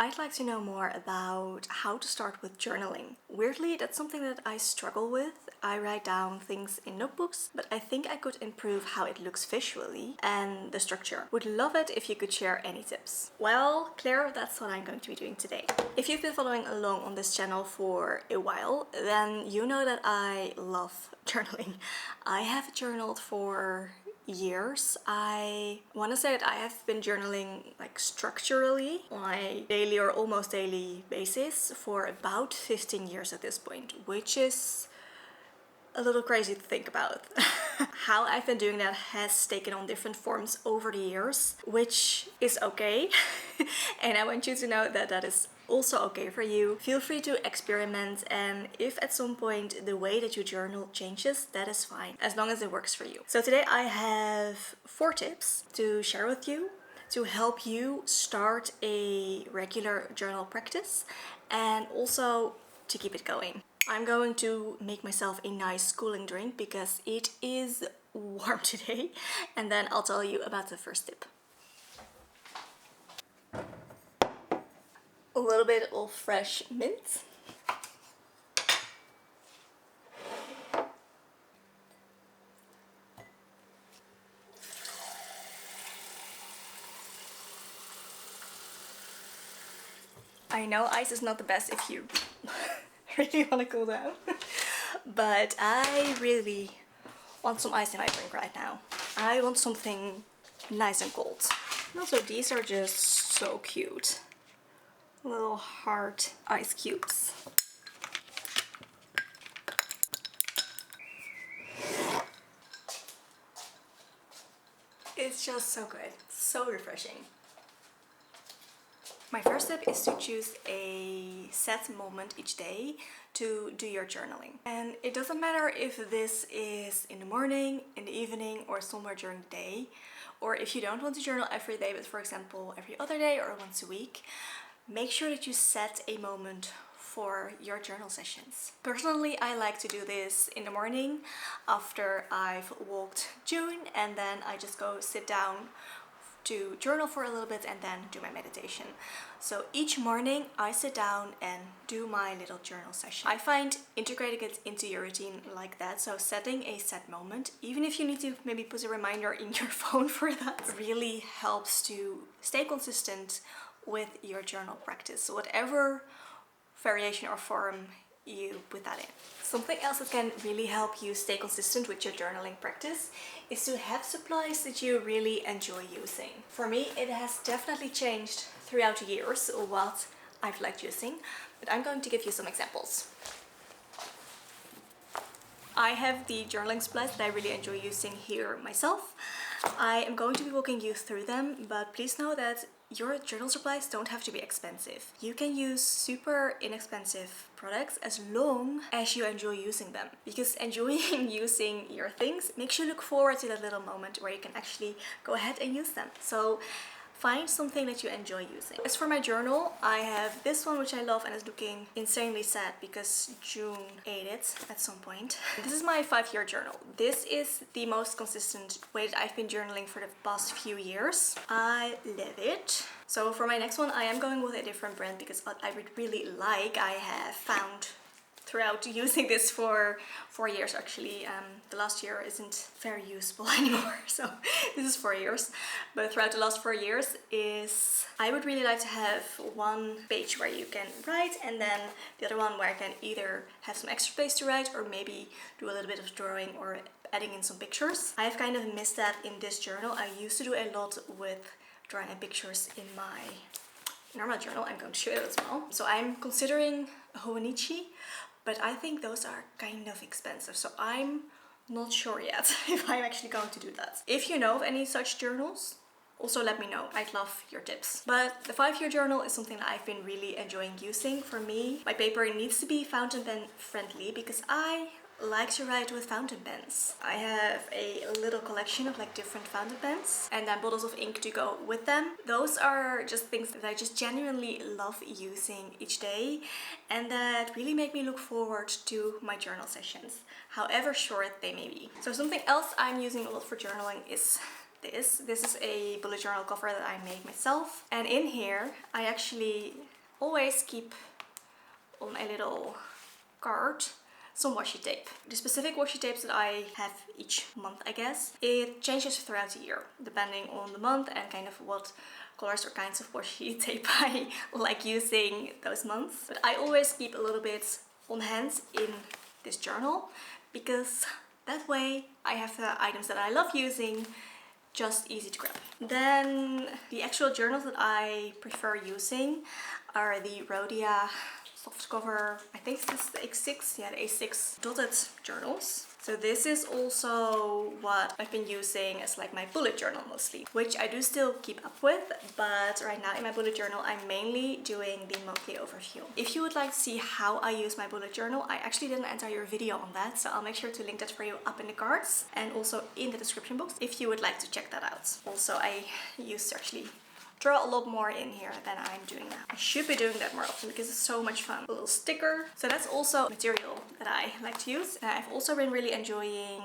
I'd like to know more about how to start with journaling. Weirdly, that's something that I struggle with. I write down things in notebooks, but I think I could improve how it looks visually and the structure. Would love it if you could share any tips. Well, Claire, that's what I'm going to be doing today. If you've been following along on this channel for a while, then you know that I love journaling. I have journaled for years. I want to say that I have been journaling like structurally on a daily or almost daily basis for about 15 years at this point, which is a little crazy to think about. How I've been doing that has taken on different forms over the years, which is okay. And I want you to know that that is also okay for you. Feel free to experiment, and if at some point the way that you journal changes, that is fine, as long as it works for you. So today I have 4 tips to share with you to help you start a regular journal practice and also to keep it going. I'm going to make myself a nice cooling drink because it is warm today, and then I'll tell you about the first tip. A little bit of fresh mint. I know ice is not the best if you really want to cool down, but I really want some ice in my drink right now. I want something nice and cold. And also, these are just so cute. Little heart ice cubes. It's just so good, so refreshing. My first tip is to choose a set moment each day to do your journaling. And it doesn't matter if this is in the morning, in the evening, or somewhere during the day, or if you don't want to journal every day, but for example every other day or once a week. Make sure that you set a moment for your journal sessions. Personally, I like to do this in the morning after I've walked June, and then I just go sit down to journal for a little bit and then do my meditation. So each morning I sit down and do my little journal session. I find integrating it into your routine like that, so setting a set moment, even if you need to maybe put a reminder in your phone for that, really helps to stay consistent with your journal practice, whatever variation or form you put that in. Something else that can really help you stay consistent with your journaling practice is to have supplies that you really enjoy using. For me, it has definitely changed throughout the years what I've liked using, but I'm going to give you some examples. I have the journaling supplies that I really enjoy using here myself. I am going to be walking you through them, but please know that your journal supplies don't have to be expensive. You can use super inexpensive products as long as you enjoy using them. Because enjoying using your things makes you look forward to that little moment where you can actually go ahead and use them. So find something that you enjoy using. As for my journal, I have this one which I love and is looking insanely sad because June ate it at some point. This is my 5-year journal. This is the most consistent way that I've been journaling for the past few years. I love it. So for my next one, I am going with a different brand because what I would really like, I have found throughout using this for 4 years actually. The last year isn't very usable anymore, so this is 4 years. But throughout the last 4 years is, I would really like to have one page where you can write, and then the other one where I can either have some extra space to write or maybe do a little bit of drawing or adding in some pictures. I've kind of missed that in this journal. I used to do a lot with drawing and pictures in my normal journal. I'm going to show you as well. So I'm considering a Hobonichi, but I think those are kind of expensive, so I'm not sure yet if I'm actually going to do that. If you know of any such journals, also let me know. I'd love your tips. But the 5-year journal is something that I've been really enjoying using. For me, my paper needs to be fountain pen friendly because I like to write with fountain pens. I have a little collection of like different fountain pens and then bottles of ink to go with them. Those are just things that I just genuinely love using each day and that really make me look forward to my journal sessions, however short they may be. So something else I'm using a lot for journaling is this. This is a bullet journal cover that I made myself, and in here I actually always keep on a little card some washi tape. The specific washi tapes that I have each month, I guess, it changes throughout the year depending on the month and kind of what colors or kinds of washi tape I like using those months. But I always keep a little bit on hand in this journal because that way I have the items that I love using just easy to grab. Then the actual journals that I prefer using are the Rhodia softcover, I think this is the A6, yeah, the A6 dotted journals. So this is also what I've been using as like my bullet journal mostly, which I do still keep up with, but right now in my bullet journal I'm mainly doing the monthly overview. If you would like to see how I use my bullet journal, I actually did an entire video on that, so I'll make sure to link that for you up in the cards and also in the description box if you would like to check that out. Also, I used to actually draw a lot more in here than I'm doing now. I should be doing that more often because it's so much fun. A little sticker. So that's also material that I like to use. And I've also been really enjoying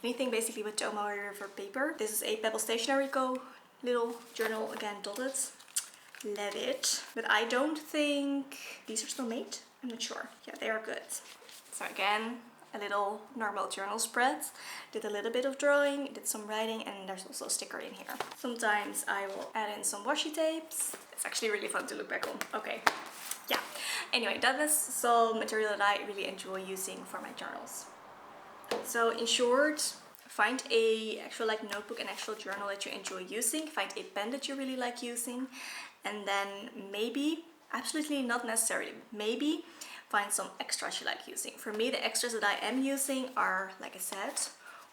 anything basically with Tomoe River paper. This is a Pebble Stationery Co. little journal, again dotted. Love it. But I don't think these are still made. I'm not sure. Yeah, they are good. So again, a little normal journal spread. Did a little bit of drawing, did some writing, and there's also a sticker in here. Sometimes I will add in some washi tapes. It's actually really fun to look back on. Okay, yeah. Anyway, that is some material that I really enjoy using for my journals. So in short, find a actual like notebook and actual journal that you enjoy using. Find a pen that you really like using, and then maybe, absolutely not necessarily, maybe find some extras you like using. For me, the extras that I am using are, like I said,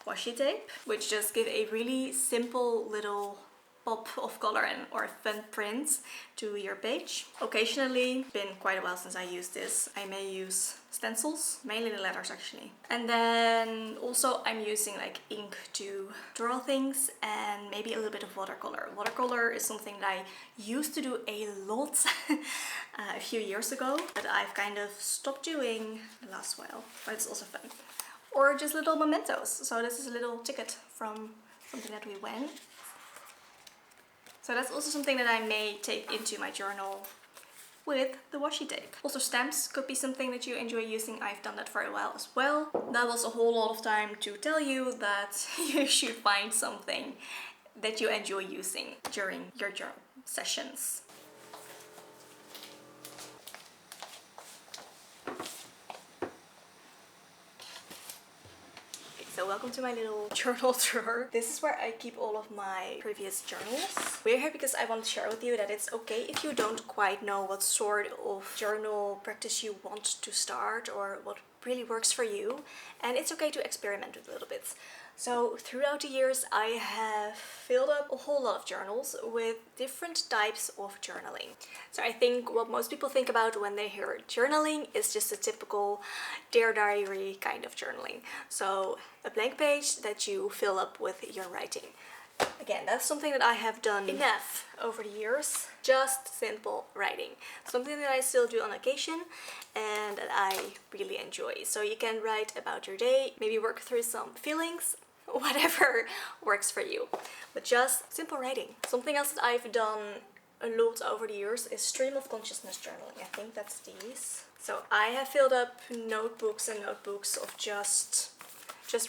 washi tape, which just give a really simple little pop of color and or fun prints to your page. Occasionally, been quite a while since I used this, I may use stencils, mainly the letters actually. And then also I'm using like ink to draw things and maybe a little bit of watercolor. Watercolor is something that I used to do a lot a few years ago, but I've kind of stopped doing the last while, but it's also fun. Or just little mementos. So this is a little ticket from something that we went. So that's also something that I may take into my journal with the washi tape. Also stamps could be something that you enjoy using. I've done that for a while as well. That was a whole lot of time to tell you that you should find something that you enjoy using during your journal sessions. So welcome to my little journal drawer. This is where I keep all of my previous journals. We're here because I want to share with you that it's okay if you don't quite know what sort of journal practice you want to start or what really works for you. And it's okay to experiment with a little bit. So throughout the years I have filled up a whole lot of journals with different types of journaling. So I think what most people think about when they hear journaling is just a typical Dear Diary kind of journaling. So a blank page that you fill up with your writing. Again, that's something that I have done enough over the years. Just simple writing. Something that I still do on occasion and that I really enjoy. So you can write about your day, maybe work through some feelings, whatever works for you. But just simple writing. Something else that I've done a lot over the years is stream of consciousness journaling. I think that's these. So I have filled up notebooks and notebooks of just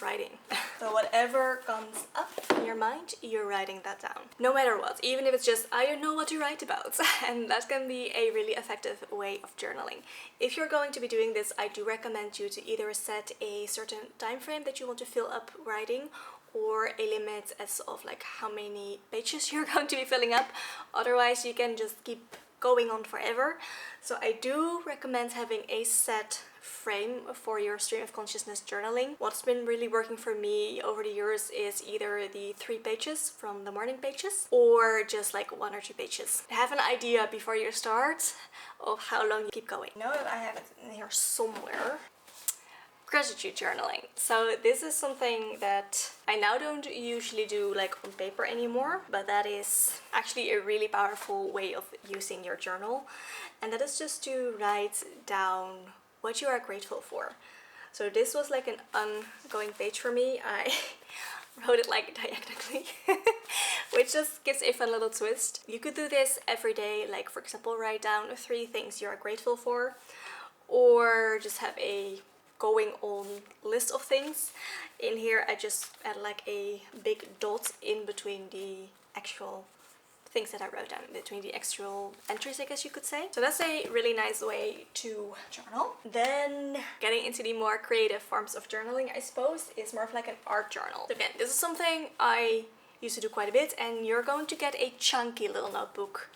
writing. So whatever comes up in your mind, you're writing that down. No matter what, even if it's just, I don't know what to write about. And that can be a really effective way of journaling. If you're going to be doing this, I do recommend you to either set a certain time frame that you want to fill up writing, or a limit as of like how many pages you're going to be filling up. Otherwise, you can just keep going on forever. So I do recommend having a set frame for your stream of consciousness journaling. What's been really working for me over the years is either the 3 pages from the morning pages or just like 1 or 2 pages. Have an idea before you start of how long you keep going. I know that I have it in here somewhere. Gratitude journaling. So this is something that I now don't usually do like on paper anymore, but that is actually a really powerful way of using your journal, and that is just to write down what you are grateful for. So this was like an ongoing page for me. wrote it like diagonally, which just gives a fun little twist. You could do this every day, like for example, write down 3 things you're grateful for, or just have a going on list of things. In here I just add like a big dot in between the actual things that I wrote down, between the actual entries, I guess you could say. So that's a really nice way to journal. Then getting into the more creative forms of journaling, I suppose, is more of like an art journal. So again, this is something I used to do quite a bit, and you're going to get a chunky little notebook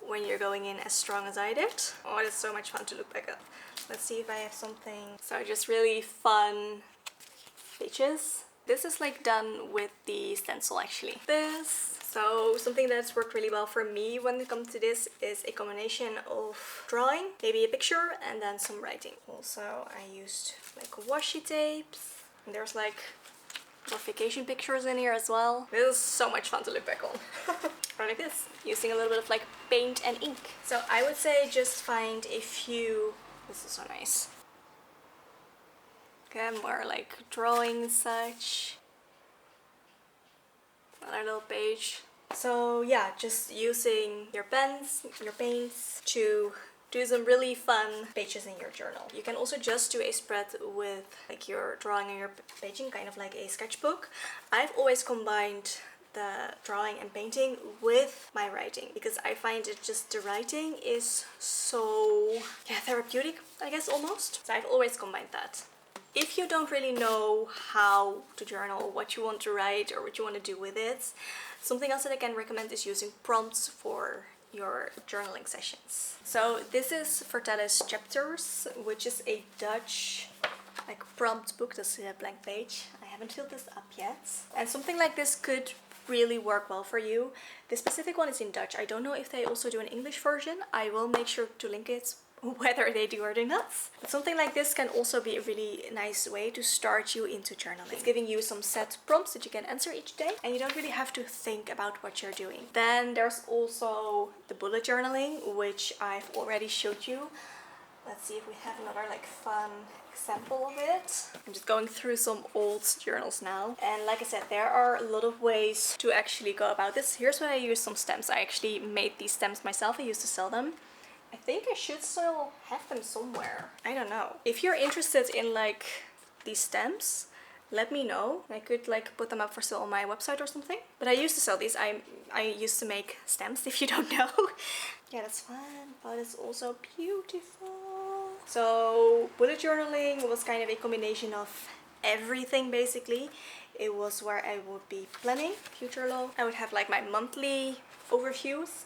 when you're going in as strong as I did. Oh, it's so much fun to look back up. Let's see if I have something. So just really fun pages. This is like done with the stencil actually. So something that's worked really well for me when it comes to this is a combination of drawing, maybe a picture, and then some writing. Also, I used like washi tapes. And there's like little vacation pictures in here as well. This is so much fun to look back on. Or like this, using a little bit of like paint and ink. So I would say just find a few. This is so nice. Okay, more like drawing such. Another little page. So yeah, just using your pens, your paints to do some really fun pages in your journal. You can also just do a spread with like your drawing and your paging, kind of like a sketchbook. I've always combined the drawing and painting with my writing because I find it just the writing is so therapeutic, I guess, almost. So I've always combined that. If you don't really know how to journal, what you want to write or what you want to do with it, something else that I can recommend is using prompts for your journaling sessions. So this is Vertellis Chapters, which is a Dutch like prompt book. This is a blank page. I haven't filled this up yet. And something like this could really work well for you. This specific one is in Dutch. I don't know if they also do an English version. I will make sure to link it whether they do or do not. But something like this can also be a really nice way to start you into journaling. It's giving you some set prompts that you can answer each day and you don't really have to think about what you're doing. Then there's also the bullet journaling, which I've already showed you. Let's see if we have another like fun example of it. I'm just going through some old journals now. And like I said, there are a lot of ways to actually go about this. Here's what I use some stamps. I actually made these stamps myself. I used to sell them. I think I should still have them somewhere. I don't know. If you're interested in like these stamps, let me know. I could like put them up for sale on my website or something. But I used to sell these. I used to make stamps, if you don't know. Yeah, that's fun, but it's also beautiful. So bullet journaling was kind of a combination of everything basically. It was where I would be planning future log. I would have like my monthly overviews.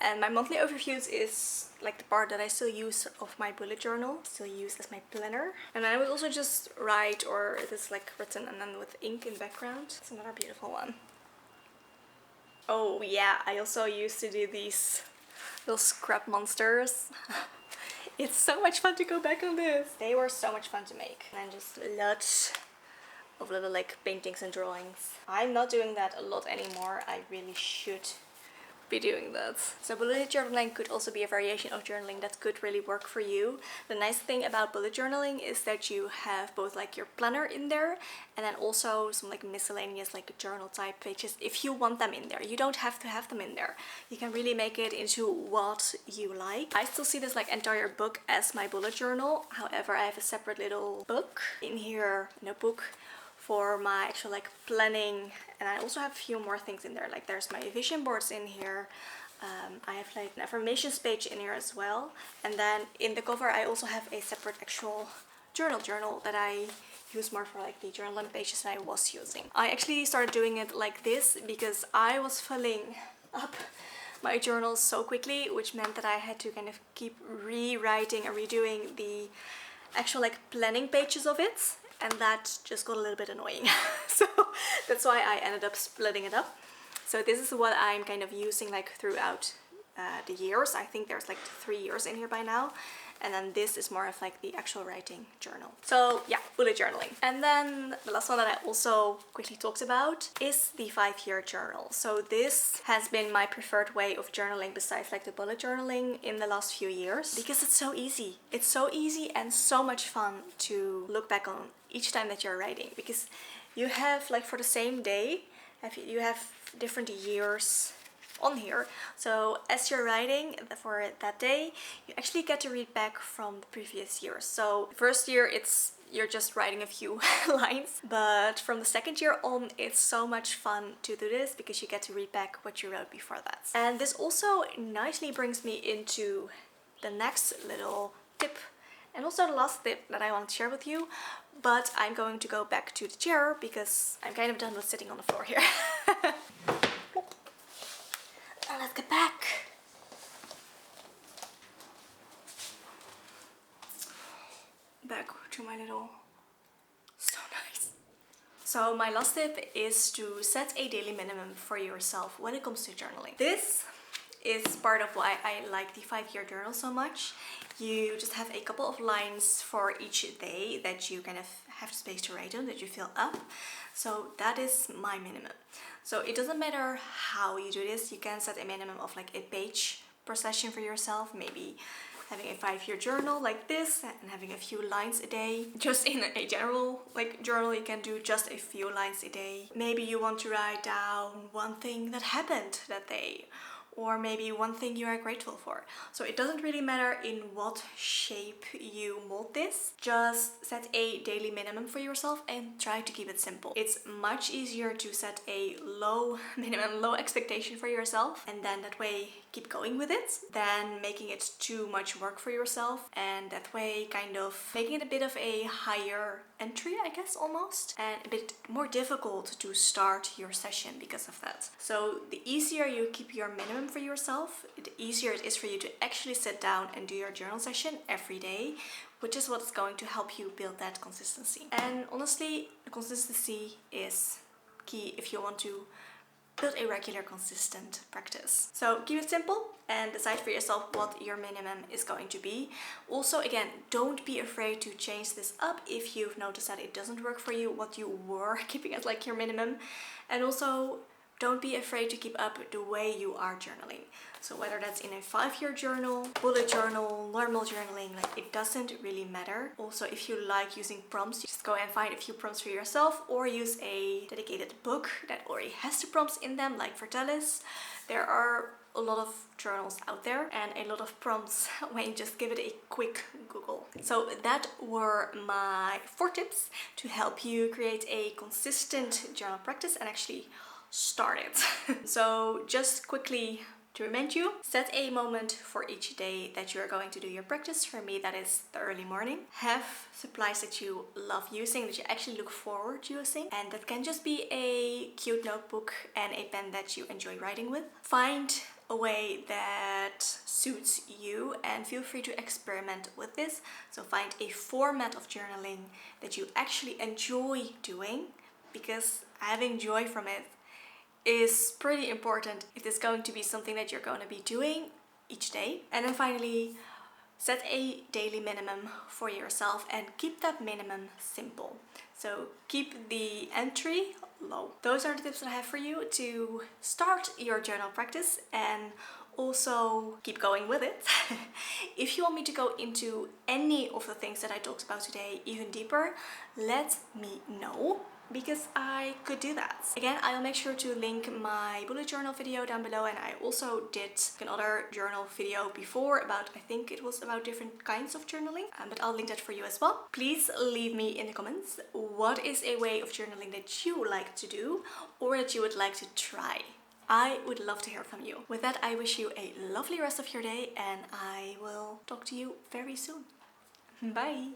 And my monthly overviews is like the part that I still use of my bullet journal, still use as my planner. And then I would also just write, or it is like written and then with ink in the background. It's another beautiful one. Oh yeah, I also used to do these little scrap monsters. It's so much fun to go back on this. They were so much fun to make. And just lots of little like paintings and drawings. I'm not doing that a lot anymore. I really should be doing that. So bullet journaling could also be a variation of journaling that could really work for you. The nice thing about bullet journaling is that you have both like your planner in there and then also some like miscellaneous like journal type pages if you want them in there. You don't have to have them in there. You can really make it into what you like. I still see this like entire book as my bullet journal. However, I have a separate little book in here, notebook, for my actual like planning, and I also have a few more things in there. Like there's my vision boards in here. I have like an affirmations page in here as well, and then in the cover I also have a separate actual journal that I use more for like the journaling pages that I was using. I actually started doing it like this because I was filling up my journals so quickly, which meant that I had to kind of keep rewriting and redoing the actual like planning pages of it. And that just got a little bit annoying. So that's why I ended up splitting it up. So this is what I'm kind of using like throughout the years. I think there's like 3 years in here by now. And then this is more of like the actual writing journal. So yeah, bullet journaling. And then the last one that I also quickly talked about is the 5-year journal. So this has been my preferred way of journaling besides like the bullet journaling in the last few years, because it's so easy. It's so easy and so much fun to look back on each time that you're writing, because you have like for the same day, you have different years on here. So as you're writing for that day, you actually get to read back from the previous year. So first year you're just writing a few lines, but from the second year on it's so much fun to do this because you get to read back what you wrote before that. And this also nicely brings me into the next little tip, and also the last tip that I want to share with you, but I'm going to go back to the chair because I'm kind of done with sitting on the floor here. Now let's get back. Back to my little... So nice. So my last tip is to set a daily minimum for yourself when it comes to journaling. This is part of why I like the 5-year journal so much. You just have a couple of lines for each day that you kind of have space to write on, that you fill up. So that is my minimum. So it doesn't matter how you do this. You can set a minimum of like a page per session for yourself, maybe having a 5-year journal like this and having a few lines a day. Just in a general like journal, you can do just a few lines a day. Maybe you want to write down one thing that happened that day, or maybe one thing you are grateful for. So it doesn't really matter in what shape you mold this. Just set a daily minimum for yourself and try to keep it simple. It's much easier to set a low minimum, low expectation for yourself, and then that way keep going with it, than making it too much work for yourself, and that way kind of making it a bit of a higher entry, I guess, almost, and a bit more difficult to start your session because of that. So the easier you keep your minimum for yourself, the easier it is for you to actually sit down and do your journal session every day, which is what's going to help you build that consistency. And honestly, consistency is key if you want to build a regular, consistent practice. So keep it simple and decide for yourself what your minimum is going to be. Also, again, don't be afraid to change this up if you've noticed that it doesn't work for you, what you were keeping as like your minimum. And also, don't be afraid to keep up the way you are journaling. So whether that's in a 5-year journal, bullet journal, normal journaling, like it doesn't really matter. Also, if you like using prompts, just go and find a few prompts for yourself, or use a dedicated book that already has the prompts in them, like Vertellis. There are a lot of journals out there and a lot of prompts when you just give it a quick Google. So that were my 4 tips to help you create a consistent journal practice and actually start it. So just quickly to remind you, set a moment for each day that you're going to do your practice. For me, that is the early morning. Have supplies that you love using, that you actually look forward to using, and that can just be a cute notebook and a pen that you enjoy writing with. Find a way that suits you and feel free to experiment with this. So find a format of journaling that you actually enjoy doing, because having joy from it is pretty important if it's going to be something that you're going to be doing each day. And then finally, set a daily minimum for yourself and keep that minimum simple. So keep the entry low. Those are the tips that I have for you to start your journal practice and also keep going with it. If you want me to go into any of the things that I talked about today even deeper, let me know, because I could do that. Again, I'll make sure to link my bullet journal video down below, and I also did another journal video before about, I think it was about different kinds of journaling, but I'll link that for you as well. Please leave me in the comments what is a way of journaling that you like to do or that you would like to try. I would love to hear from you. With that, I wish you a lovely rest of your day, and I will talk to you very soon. Bye!